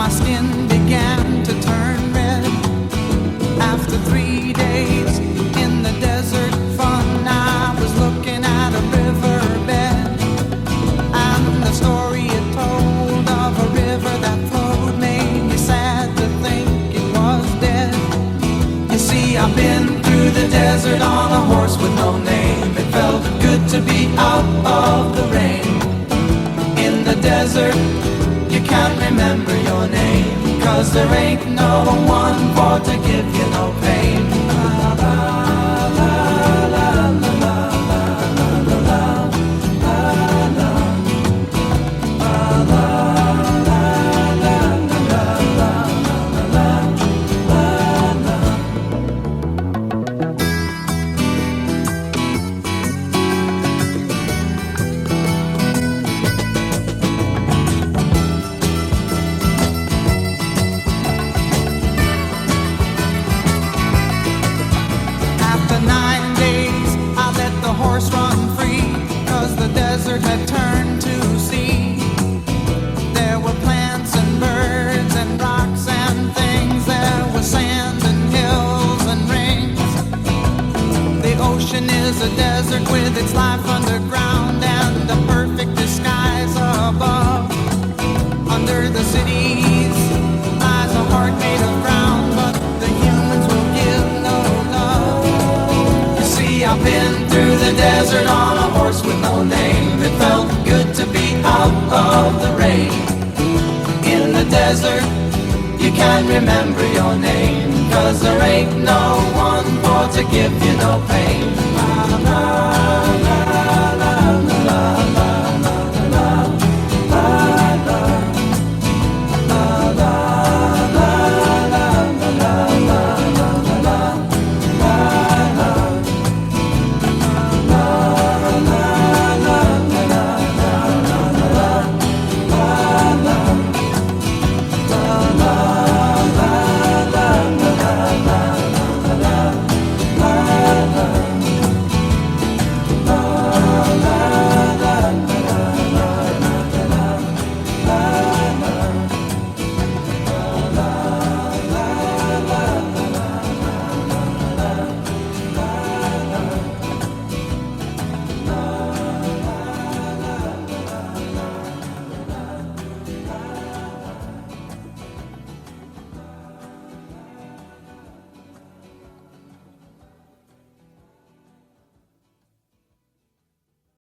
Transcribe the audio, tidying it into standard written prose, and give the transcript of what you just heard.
My skin began to turn red. After 3 days in the desert fun, I was looking at a riverbed, and the story it told of a river that flowed made me sad to think it was dead. You see, I've been through the desert on a horse with no name. It felt good to be out of the rain. In the desert, you can't remember your name, 'cause there ain't no one for to give you no pain. La, la, la, la, la, la, la, la, la, la, la, la, horse run free, 'cause the desert had turned to sea. There were plants and birds and rocks and things. There was sand and hills and rings. The ocean is a desert with its life underground and a perfect disguise above. Under the cities lies a heart made of ground, but the humans will give no love. You see, I've been through the desert on a horse with no name. It felt good to be out of the rain. In the desert, you can't remember your name, 'cause there ain't no one for to give you no pain. La, la, la, la.